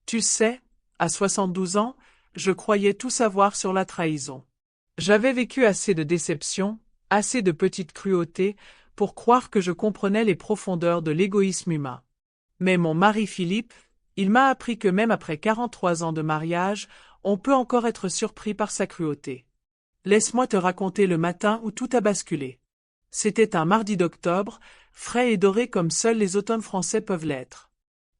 Tu sais, à 72 ans, je croyais tout savoir sur la trahison. J'avais vécu assez de déceptions, assez de petites cruautés, pour croire que je comprenais les profondeurs de l'égoïsme humain. Mais mon mari Philippe, il m'a appris que même après 43 ans de mariage, on peut encore être surpris par sa cruauté. Laisse-moi te raconter le matin où tout a basculé. C'était un mardi d'octobre, frais et doré comme seuls les automnes français peuvent l'être.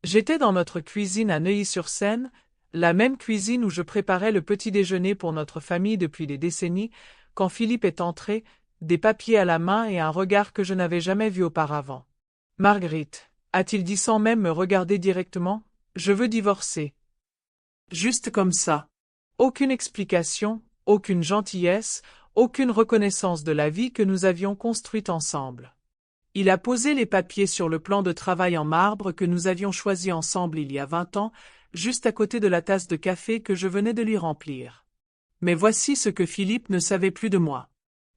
J'étais dans notre cuisine à Neuilly-sur-Seine, la même cuisine où je préparais le petit déjeuner pour notre famille depuis des décennies, quand Philippe est entré, des papiers à la main et un regard que je n'avais jamais vu auparavant. « Marguerite, a-t-il dit sans même me regarder directement, je veux divorcer. » Juste comme ça. Aucune explication, aucune gentillesse, aucune reconnaissance de la vie que nous avions construite ensemble. Il a posé les papiers sur le plan de travail en marbre que nous avions choisi ensemble il y a 20 ans, juste à côté de la tasse de café que je venais de lui remplir. Mais voici ce que Philippe ne savait plus de moi.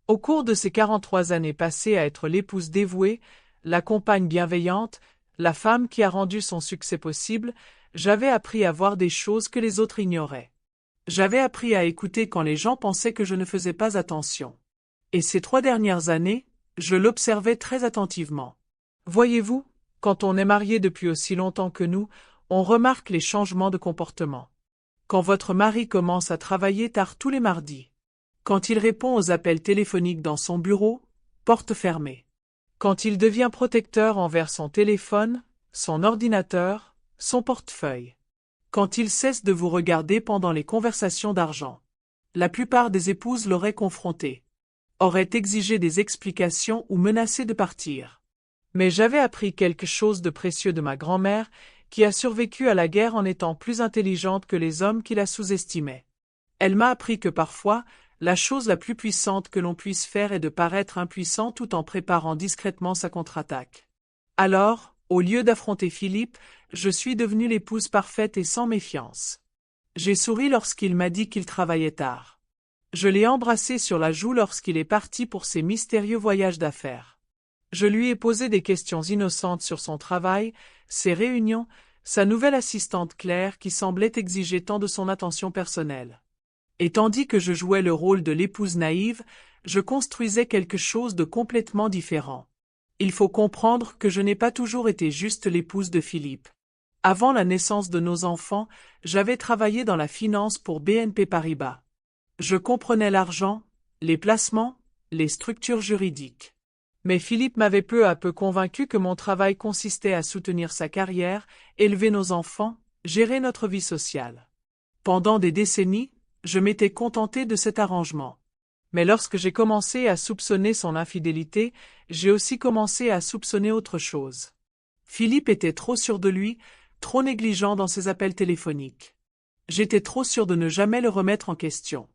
Au cours de ces 43 années passées à être l'épouse dévouée, la compagne bienveillante, la femme qui a rendu son succès possible, j'avais appris à voir des choses que les autres ignoraient. J'avais appris à écouter quand les gens pensaient que je ne faisais pas attention. Et ces 3 dernières années, je l'observais très attentivement. Voyez-vous, quand on est marié depuis aussi longtemps que nous, on remarque les changements de comportement. Quand votre mari commence à travailler tard tous les mardis. Quand il répond aux appels téléphoniques dans son bureau, porte fermée. Quand il devient protecteur envers son téléphone, son ordinateur, son portefeuille. Quand il cesse de vous regarder pendant les conversations d'argent. La plupart des épouses l'auraient confronté. Auraient exigé des explications ou menacé de partir. Mais j'avais appris quelque chose de précieux de ma grand-mère, qui a survécu à la guerre en étant plus intelligente que les hommes qui la sous-estimaient. Elle m'a appris que parfois, la chose la plus puissante que l'on puisse faire est de paraître impuissant tout en préparant discrètement sa contre-attaque. Alors, au lieu d'affronter Philippe, je suis devenue l'épouse parfaite et sans méfiance. J'ai souri lorsqu'il m'a dit qu'il travaillait tard. Je l'ai embrassé sur la joue lorsqu'il est parti pour ses mystérieux voyages d'affaires. Je lui ai posé des questions innocentes sur son travail, ses réunions, sa nouvelle assistante Claire qui semblait exiger tant de son attention personnelle. Et tandis que je jouais le rôle de l'épouse naïve, je construisais quelque chose de complètement différent. Il faut comprendre que je n'ai pas toujours été juste l'épouse de Philippe. Avant la naissance de nos enfants, j'avais travaillé dans la finance pour BNP Paribas. Je comprenais l'argent, les placements, les structures juridiques. Mais Philippe m'avait peu à peu convaincu que mon travail consistait à soutenir sa carrière, élever nos enfants, gérer notre vie sociale. Pendant des décennies, je m'étais contenté de cet arrangement. Mais lorsque j'ai commencé à soupçonner son infidélité, j'ai aussi commencé à soupçonner autre chose. Philippe était trop sûr de lui, trop négligent dans ses appels téléphoniques. J'étais trop sûr de ne jamais le remettre en question.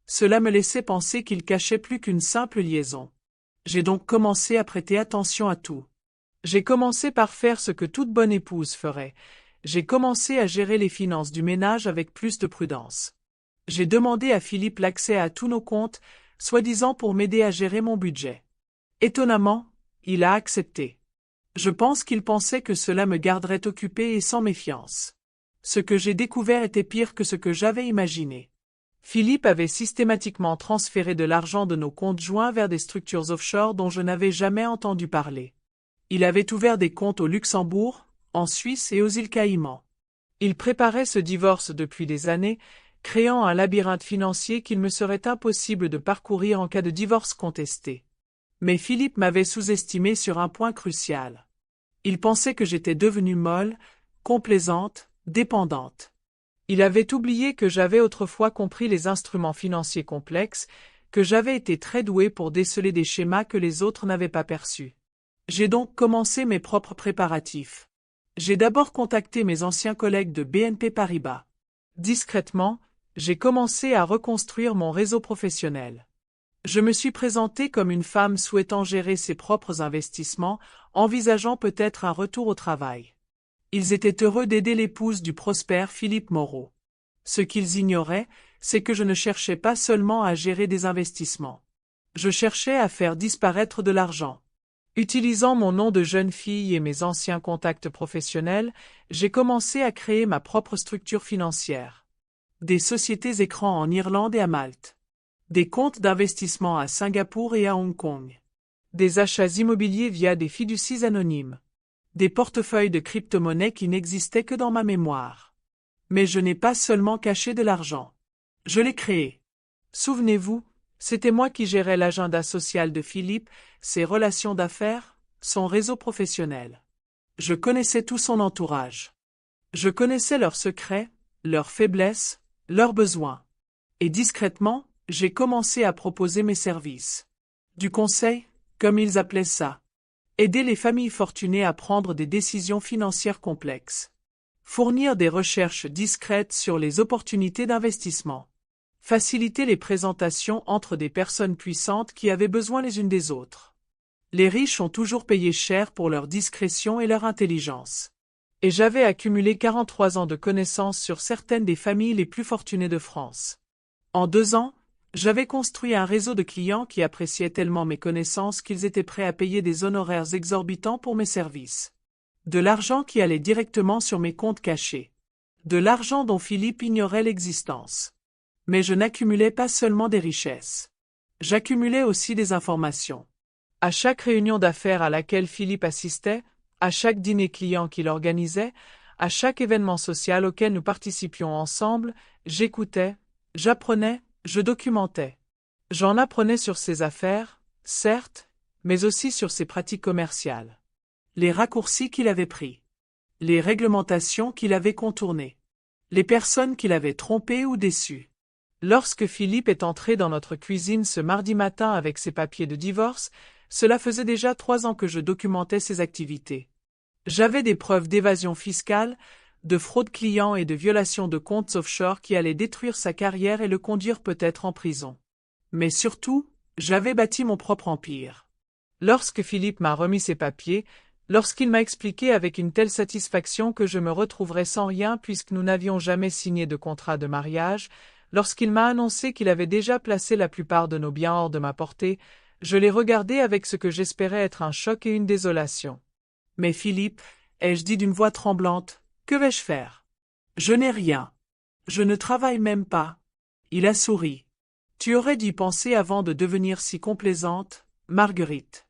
Cela me laissait penser qu'il cachait plus qu'une simple liaison. J'ai donc commencé à prêter attention à tout. J'ai commencé par faire ce que toute bonne épouse ferait. J'ai commencé à gérer les finances du ménage avec plus de prudence. J'ai demandé à Philippe l'accès à tous nos comptes, soi-disant pour m'aider à gérer mon budget. Étonnamment, il a accepté. Je pense qu'il pensait que cela me garderait occupé et sans méfiance. Ce que j'ai découvert était pire que ce que j'avais imaginé. Philippe avait systématiquement transféré de l'argent de nos comptes joints vers des structures offshore dont je n'avais jamais entendu parler. Il avait ouvert des comptes au Luxembourg, en Suisse et aux îles Caïmans. Il préparait ce divorce depuis des années, créant un labyrinthe financier qu'il me serait impossible de parcourir en cas de divorce contesté. Mais Philippe m'avait sous-estimé sur un point crucial. Il pensait que j'étais devenue molle, complaisante, dépendante. Il avait oublié que j'avais autrefois compris les instruments financiers complexes, que j'avais été très douée pour déceler des schémas que les autres n'avaient pas perçus. J'ai donc commencé mes propres préparatifs. J'ai d'abord contacté mes anciens collègues de BNP Paribas. Discrètement, j'ai commencé à reconstruire mon réseau professionnel. Je me suis présentée comme une femme souhaitant gérer ses propres investissements, envisageant peut-être un retour au travail. Ils étaient heureux d'aider l'épouse du prospère Philippe Moreau. Ce qu'ils ignoraient, c'est que je ne cherchais pas seulement à gérer des investissements. Je cherchais à faire disparaître de l'argent. Utilisant mon nom de jeune fille et mes anciens contacts professionnels, j'ai commencé à créer ma propre structure financière. Des sociétés écrans en Irlande et à Malte. Des comptes d'investissement à Singapour et à Hong Kong. Des achats immobiliers via des fiducies anonymes. Des portefeuilles de crypto-monnaies qui n'existaient que dans ma mémoire. Mais je n'ai pas seulement caché de l'argent. Je l'ai créé. Souvenez-vous, c'était moi qui gérais l'agenda social de Philippe, ses relations d'affaires, son réseau professionnel. Je connaissais tout son entourage. Je connaissais leurs secrets, leurs faiblesses, leurs besoins. Et discrètement, j'ai commencé à proposer mes services. Du conseil, comme ils appelaient ça. Aider les familles fortunées à prendre des décisions financières complexes. Fournir des recherches discrètes sur les opportunités d'investissement. Faciliter les présentations entre des personnes puissantes qui avaient besoin les unes des autres. Les riches ont toujours payé cher pour leur discrétion et leur intelligence. Et j'avais accumulé 43 ans de connaissances sur certaines des familles les plus fortunées de France. En 2 ans, j'avais construit un réseau de clients qui appréciaient tellement mes connaissances qu'ils étaient prêts à payer des honoraires exorbitants pour mes services. De l'argent qui allait directement sur mes comptes cachés. De l'argent dont Philippe ignorait l'existence. Mais je n'accumulais pas seulement des richesses. J'accumulais aussi des informations. À chaque réunion d'affaires à laquelle Philippe assistait, à chaque dîner client qu'il organisait, à chaque événement social auquel nous participions ensemble, j'écoutais, j'apprenais, je documentais. J'en apprenais sur ses affaires, certes, mais aussi sur ses pratiques commerciales. Les raccourcis qu'il avait pris. Les réglementations qu'il avait contournées. Les personnes qu'il avait trompées ou déçues. Lorsque Philippe est entré dans notre cuisine ce mardi matin avec ses papiers de divorce, cela faisait déjà 3 ans que je documentais ses activités. J'avais des preuves d'évasion fiscale, de fraude client et de violation de comptes offshore qui allaient détruire sa carrière et le conduire peut-être en prison. Mais surtout, j'avais bâti mon propre empire. Lorsque Philippe m'a remis ses papiers, lorsqu'il m'a expliqué avec une telle satisfaction que je me retrouverais sans rien puisque nous n'avions jamais signé de contrat de mariage, lorsqu'il m'a annoncé qu'il avait déjà placé la plupart de nos biens hors de ma portée, je l'ai regardé avec ce que j'espérais être un choc et une désolation. « Mais Philippe, ai-je dit d'une voix tremblante, que vais-je faire? Je n'ai rien. Je ne travaille même pas. » Il a souri. « Tu aurais dû y penser avant de devenir si complaisante, Marguerite.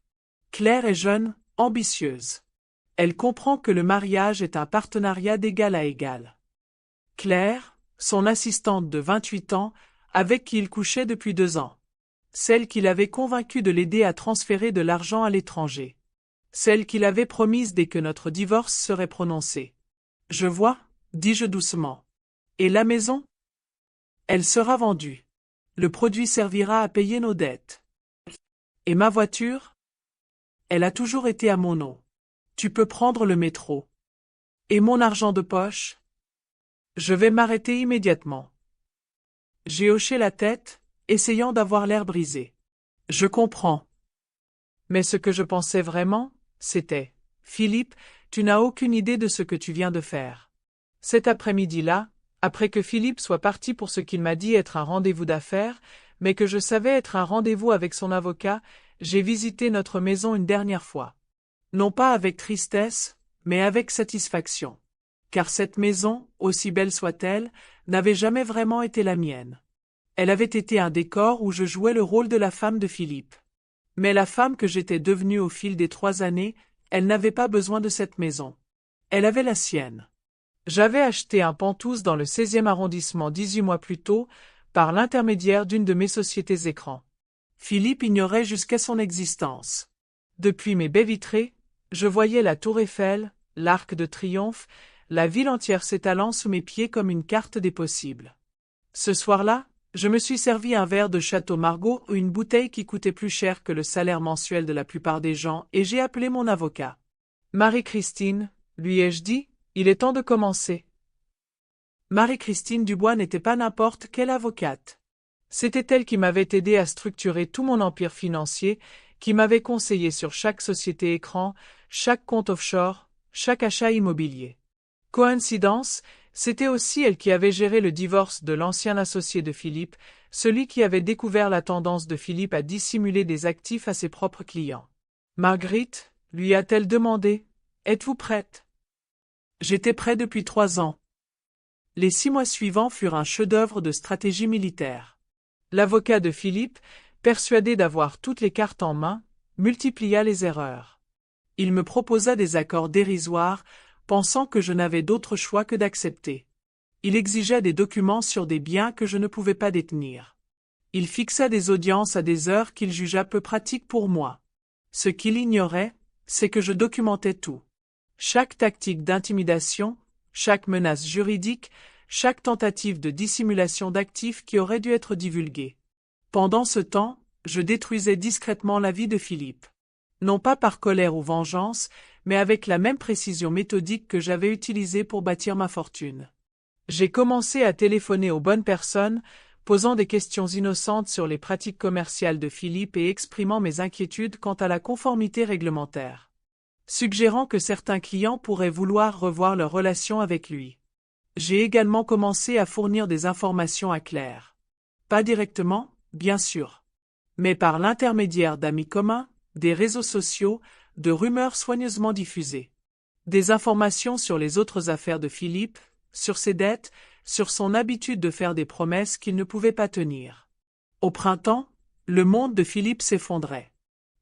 Claire est jeune, ambitieuse. Elle comprend que le mariage est un partenariat d'égal à égal. Claire, son assistante de 28 ans, avec qui il couchait depuis 2 ans. Celle qui l'avait convaincu de l'aider à transférer de l'argent à l'étranger. Celle qui l'avait promise dès que notre divorce serait prononcé. Je vois, dis-je doucement. Et la maison? Elle sera vendue. Le produit servira à payer nos dettes. Et ma voiture? Elle a toujours été à mon nom. Tu peux prendre le métro. Et mon argent de poche? Je vais m'arrêter immédiatement. J'ai hoché la tête, essayant d'avoir l'air brisé. Je comprends. Mais ce que je pensais vraiment, c'était, Philippe, tu n'as aucune idée de ce que tu viens de faire. Cet après-midi-là, après que Philippe soit parti pour ce qu'il m'a dit être un rendez-vous d'affaires, mais que je savais être un rendez-vous avec son avocat, j'ai visité notre maison une dernière fois. Non pas avec tristesse, mais avec satisfaction. Car cette maison, aussi belle soit-elle, n'avait jamais vraiment été la mienne. Elle avait été un décor où je jouais le rôle de la femme de Philippe. Mais la femme que j'étais devenue au fil des 3 années, elle n'avait pas besoin de cette maison. Elle avait la sienne. J'avais acheté un penthouse dans le 16e arrondissement 18 mois plus tôt, par l'intermédiaire d'une de mes sociétés écrans. Philippe ignorait jusqu'à son existence. Depuis mes baies vitrées, je voyais la tour Eiffel, l'Arc de Triomphe, la ville entière s'étalant sous mes pieds comme une carte des possibles. Ce soir-là, je me suis servi un verre de Château Margaux ou une bouteille qui coûtait plus cher que le salaire mensuel de la plupart des gens et j'ai appelé mon avocat. Marie-Christine, lui ai-je dit, il est temps de commencer. Marie-Christine Dubois n'était pas n'importe quelle avocate. C'était elle qui m'avait aidé à structurer tout mon empire financier, qui m'avait conseillé sur chaque société écran, chaque compte offshore, chaque achat immobilier. Coïncidence, c'était aussi elle qui avait géré le divorce de l'ancien associé de Philippe, celui qui avait découvert la tendance de Philippe à dissimuler des actifs à ses propres clients. Marguerite, lui a-t-elle demandé, êtes-vous prête? J'étais prêt depuis 3 ans. Les 6 mois suivants furent un chef-d'œuvre de stratégie militaire. L'avocat de Philippe, persuadé d'avoir toutes les cartes en main, multiplia les erreurs. Il me proposa des accords dérisoires, pensant que je n'avais d'autre choix que d'accepter. Il exigeait des documents sur des biens que je ne pouvais pas détenir. Il fixa des audiences à des heures qu'il jugea peu pratiques pour moi. Ce qu'il ignorait, c'est que je documentais tout. Chaque tactique d'intimidation, chaque menace juridique, chaque tentative de dissimulation d'actifs qui aurait dû être divulguée. Pendant ce temps, je détruisais discrètement la vie de Philippe. Non pas par colère ou vengeance, mais avec la même précision méthodique que j'avais utilisée pour bâtir ma fortune. J'ai commencé à téléphoner aux bonnes personnes, posant des questions innocentes sur les pratiques commerciales de Philippe et exprimant mes inquiétudes quant à la conformité réglementaire. Suggérant que certains clients pourraient vouloir revoir leur relation avec lui. J'ai également commencé à fournir des informations à Claire. Pas directement, bien sûr. Mais par l'intermédiaire d'amis communs, des réseaux sociaux, de rumeurs soigneusement diffusées. Des informations sur les autres affaires de Philippe, sur ses dettes, sur son habitude de faire des promesses qu'il ne pouvait pas tenir. Au printemps, le monde de Philippe s'effondrait.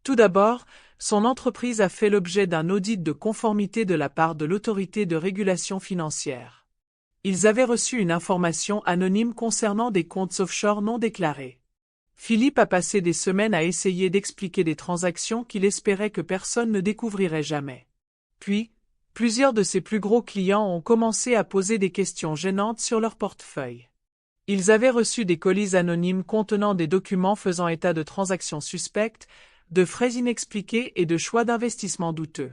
Tout d'abord, son entreprise a fait l'objet d'un audit de conformité de la part de l'autorité de régulation financière. Ils avaient reçu une information anonyme concernant des comptes offshore non déclarés. Philippe a passé des semaines à essayer d'expliquer des transactions qu'il espérait que personne ne découvrirait jamais. Puis, plusieurs de ses plus gros clients ont commencé à poser des questions gênantes sur leur portefeuille. Ils avaient reçu des colis anonymes contenant des documents faisant état de transactions suspectes, de frais inexpliqués et de choix d'investissement douteux.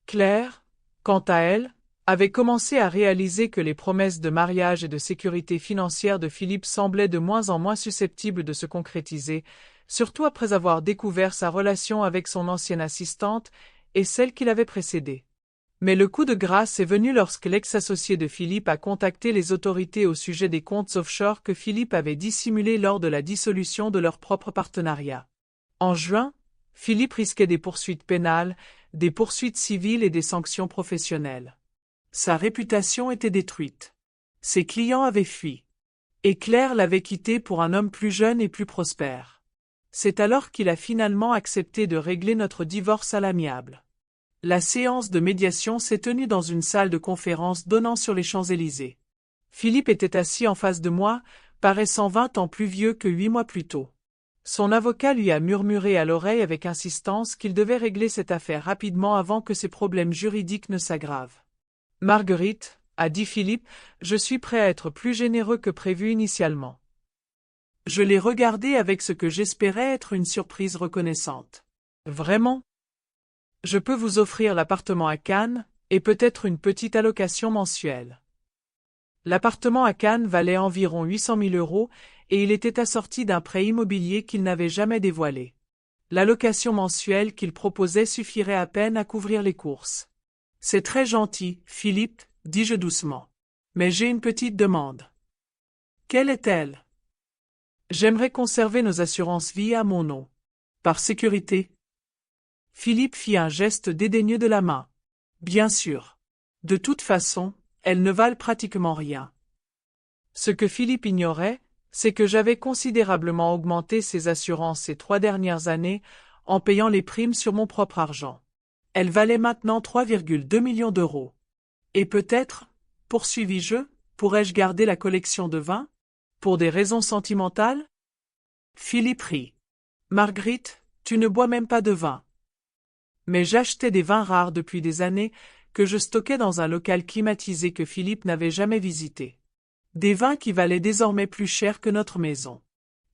Claire, quant à elle, avait commencé à réaliser que les promesses de mariage et de sécurité financière de Philippe semblaient de moins en moins susceptibles de se concrétiser, surtout après avoir découvert sa relation avec son ancienne assistante et celle qui l'avait précédée. Mais le coup de grâce est venu lorsque l'ex-associé de Philippe a contacté les autorités au sujet des comptes offshore que Philippe avait dissimulés lors de la dissolution de leur propre partenariat. En juin, Philippe risquait des poursuites pénales, des poursuites civiles et des sanctions professionnelles. Sa réputation était détruite. Ses clients avaient fui. Et Claire l'avait quitté pour un homme plus jeune et plus prospère. C'est alors qu'il a finalement accepté de régler notre divorce à l'amiable. La séance de médiation s'est tenue dans une salle de conférence donnant sur les Champs-Élysées. Philippe était assis en face de moi, paraissant 20 ans plus vieux que 8 mois plus tôt. Son avocat lui a murmuré à l'oreille avec insistance qu'il devait régler cette affaire rapidement avant que ses problèmes juridiques ne s'aggravent. Marguerite, a dit Philippe, je suis prêt à être plus généreux que prévu initialement. Je l'ai regardé avec ce que j'espérais être une surprise reconnaissante. Vraiment? Je peux vous offrir l'appartement à Cannes, et peut-être une petite allocation mensuelle. L'appartement à Cannes valait environ 800 000 € et il était assorti d'un prêt immobilier qu'il n'avait jamais dévoilé. L'allocation mensuelle qu'il proposait suffirait à peine à couvrir les courses. C'est très gentil, Philippe, dis-je doucement. Mais j'ai une petite demande. Quelle est-elle? J'aimerais conserver nos assurances vie à mon nom. Par sécurité. Philippe fit un geste dédaigneux de la main. Bien sûr. De toute façon, elles ne valent pratiquement rien. Ce que Philippe ignorait, c'est que j'avais considérablement augmenté ces assurances ces 3 dernières années en payant les primes sur mon propre argent. Elles valaient maintenant 3,2 millions d'euros. Et peut-être, poursuivis-je, pourrais-je garder la collection de vins? Pour des raisons sentimentales? Philippe rit. Marguerite, tu ne bois même pas de vin. Mais j'achetais des vins rares depuis des années que je stockais dans un local climatisé que Philippe n'avait jamais visité. Des vins qui valaient désormais plus cher que notre maison.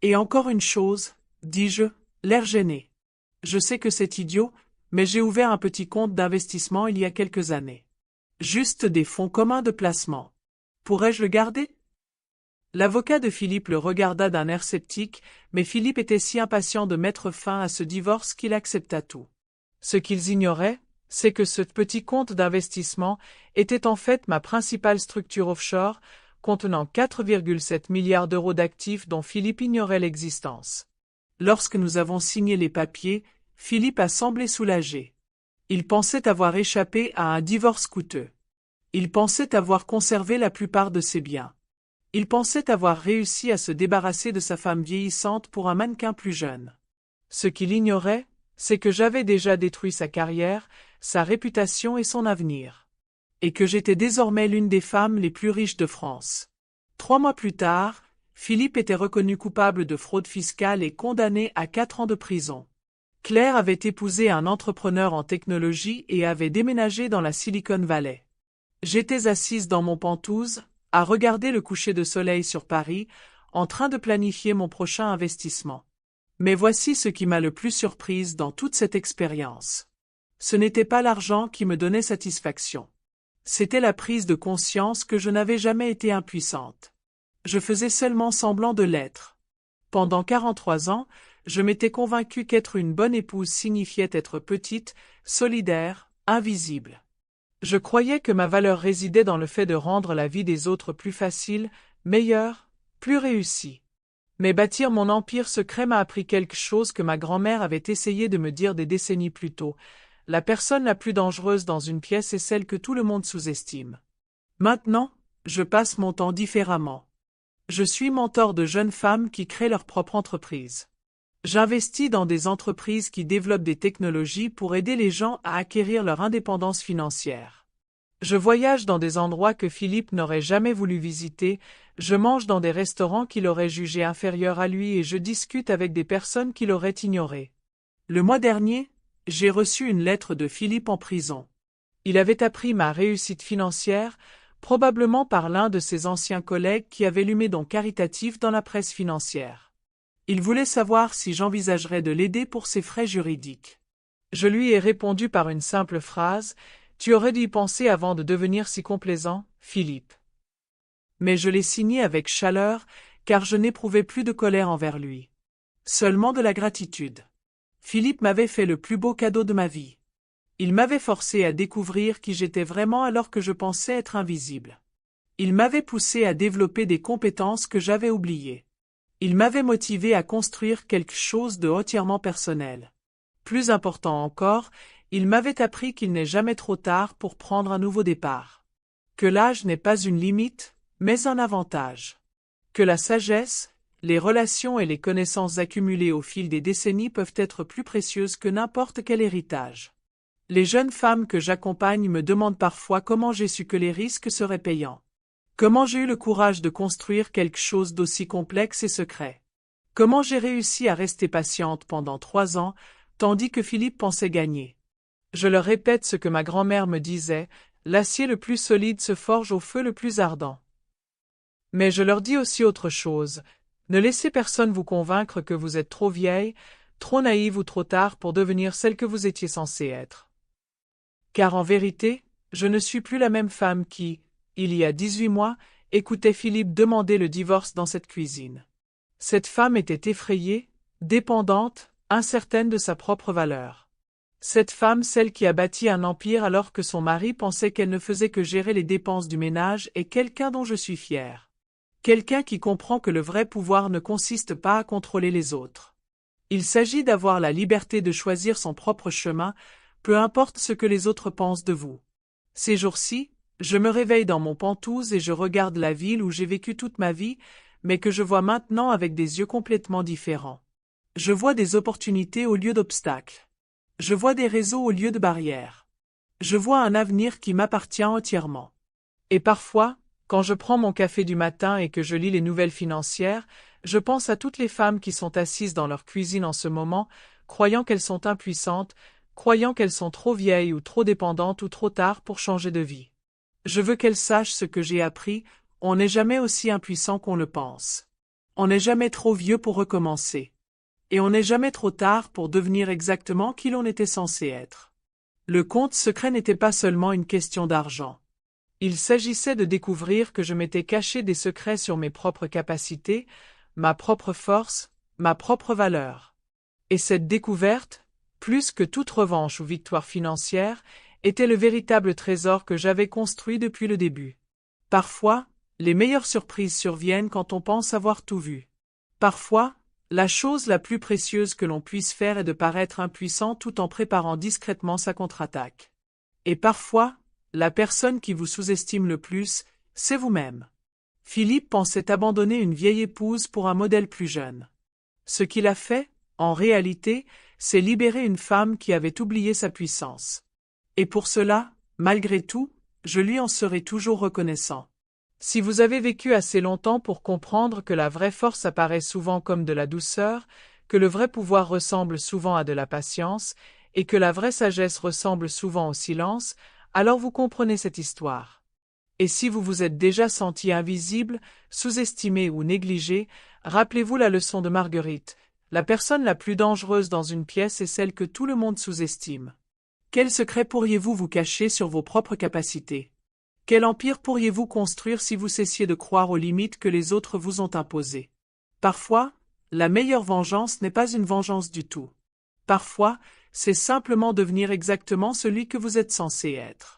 Et encore une chose, dis-je, l'air gêné. Je sais que c'est idiot, mais j'ai ouvert un petit compte d'investissement il y a quelques années. Juste des fonds communs de placement. Pourrais-je le garder? L'avocat de Philippe le regarda d'un air sceptique, mais Philippe était si impatient de mettre fin à ce divorce qu'il accepta tout. Ce qu'ils ignoraient, c'est que ce petit compte d'investissement était en fait ma principale structure offshore, contenant 4,7 milliards d'euros d'actifs dont Philippe ignorait l'existence. Lorsque nous avons signé les papiers, Philippe a semblé soulagé. Il pensait avoir échappé à un divorce coûteux. Il pensait avoir conservé la plupart de ses biens. Il pensait avoir réussi à se débarrasser de sa femme vieillissante pour un mannequin plus jeune. Ce qu'il ignorait, c'est que j'avais déjà détruit sa carrière, sa réputation et son avenir. Et que j'étais désormais l'une des femmes les plus riches de France. 3 mois plus tard, Philippe était reconnu coupable de fraude fiscale et condamné à 4 ans de prison. Claire avait épousé un entrepreneur en technologie et avait déménagé dans la Silicon Valley. J'étais assise dans mon pentouse, à regarder le coucher de soleil sur Paris, en train de planifier mon prochain investissement. Mais voici ce qui m'a le plus surprise dans toute cette expérience. Ce n'était pas l'argent qui me donnait satisfaction. C'était la prise de conscience que je n'avais jamais été impuissante. Je faisais seulement semblant de l'être. Pendant 43 ans, je m'étais convaincue qu'être une bonne épouse signifiait être petite, solidaire, invisible. Je croyais que ma valeur résidait dans le fait de rendre la vie des autres plus facile, meilleure, plus réussie. Mais bâtir mon empire secret m'a appris quelque chose que ma grand-mère avait essayé de me dire des décennies plus tôt. La personne la plus dangereuse dans une pièce est celle que tout le monde sous-estime. Maintenant, je passe mon temps différemment. Je suis mentor de jeunes femmes qui créent leur propre entreprise. J'investis dans des entreprises qui développent des technologies pour aider les gens à acquérir leur indépendance financière. Je voyage dans des endroits que Philippe n'aurait jamais voulu visiter, je mange dans des restaurants qu'il aurait jugés inférieurs à lui et je discute avec des personnes qu'il aurait ignorées. Le mois dernier, j'ai reçu une lettre de Philippe en prison. Il avait appris ma réussite financière, probablement par l'un de ses anciens collègues qui avait lu mes dons caritatifs dans la presse financière. Il voulait savoir si j'envisagerais de l'aider pour ses frais juridiques. Je lui ai répondu par une simple phrase « Tu aurais dû y penser avant de devenir si complaisant, Philippe. » Mais je l'ai signé avec chaleur, car je n'éprouvais plus de colère envers lui. Seulement de la gratitude. Philippe m'avait fait le plus beau cadeau de ma vie. Il m'avait forcé à découvrir qui j'étais vraiment alors que je pensais être invisible. Il m'avait poussé à développer des compétences que j'avais oubliées. Il m'avait motivé à construire quelque chose de entièrement personnel. Plus important encore, il m'avait appris qu'il n'est jamais trop tard pour prendre un nouveau départ. Que l'âge n'est pas une limite, mais un avantage. Que la sagesse, les relations et les connaissances accumulées au fil des décennies peuvent être plus précieuses que n'importe quel héritage. Les jeunes femmes que j'accompagne me demandent parfois comment j'ai su que les risques seraient payants. Comment j'ai eu le courage de construire quelque chose d'aussi complexe et secret? Comment j'ai réussi à rester patiente pendant 3 ans, tandis que Philippe pensait gagner? Je leur répète ce que ma grand-mère me disait, l'acier le plus solide se forge au feu le plus ardent. Mais je leur dis aussi autre chose, ne laissez personne vous convaincre que vous êtes trop vieille, trop naïve ou trop tard pour devenir celle que vous étiez censée être. Car en vérité, je ne suis plus la même femme qui, il y a 18 mois, écoutait Philippe demander le divorce dans cette cuisine. Cette femme était effrayée, dépendante, incertaine de sa propre valeur. Cette femme, celle qui a bâti un empire alors que son mari pensait qu'elle ne faisait que gérer les dépenses du ménage, est quelqu'un dont je suis fière. Quelqu'un qui comprend que le vrai pouvoir ne consiste pas à contrôler les autres. Il s'agit d'avoir la liberté de choisir son propre chemin, peu importe ce que les autres pensent de vous. Ces jours-ci, je me réveille dans mon pentouse et je regarde la ville où j'ai vécu toute ma vie, mais que je vois maintenant avec des yeux complètement différents. Je vois des opportunités au lieu d'obstacles. Je vois des réseaux au lieu de barrières. Je vois un avenir qui m'appartient entièrement. Et parfois, quand je prends mon café du matin et que je lis les nouvelles financières, je pense à toutes les femmes qui sont assises dans leur cuisine en ce moment, croyant qu'elles sont impuissantes, croyant qu'elles sont trop vieilles ou trop dépendantes ou trop tard pour changer de vie. Je veux qu'elles sachent ce que j'ai appris, on n'est jamais aussi impuissant qu'on le pense. On n'est jamais trop vieux pour recommencer. Et on n'est jamais trop tard pour devenir exactement qui l'on était censé être. Le compte secret n'était pas seulement une question d'argent. Il s'agissait de découvrir que je m'étais caché des secrets sur mes propres capacités, ma propre force, ma propre valeur. Et cette découverte, plus que toute revanche ou victoire financière, était le véritable trésor que j'avais construit depuis le début. Parfois, les meilleures surprises surviennent quand on pense avoir tout vu. Parfois, La chose la plus précieuse que l'on puisse faire est de paraître impuissant tout en préparant discrètement sa contre-attaque. Et parfois, la personne qui vous sous-estime le plus, c'est vous-même. Philippe pensait abandonner une vieille épouse pour un modèle plus jeune. Ce qu'il a fait, en réalité, c'est libérer une femme qui avait oublié sa puissance. Et pour cela, malgré tout, je lui en serai toujours reconnaissant. Si vous avez vécu assez longtemps pour comprendre que la vraie force apparaît souvent comme de la douceur, que le vrai pouvoir ressemble souvent à de la patience, et que la vraie sagesse ressemble souvent au silence, alors vous comprenez cette histoire. Et si vous vous êtes déjà senti invisible, sous-estimé ou négligé, rappelez-vous la leçon de Marguerite. La personne la plus dangereuse dans une pièce est celle que tout le monde sous-estime. Quel secret pourriez-vous vous cacher sur vos propres capacités? Quel empire pourriez-vous construire si vous cessiez de croire aux limites que les autres vous ont imposées? Parfois, la meilleure vengeance n'est pas une vengeance du tout. Parfois, c'est simplement devenir exactement celui que vous êtes censé être.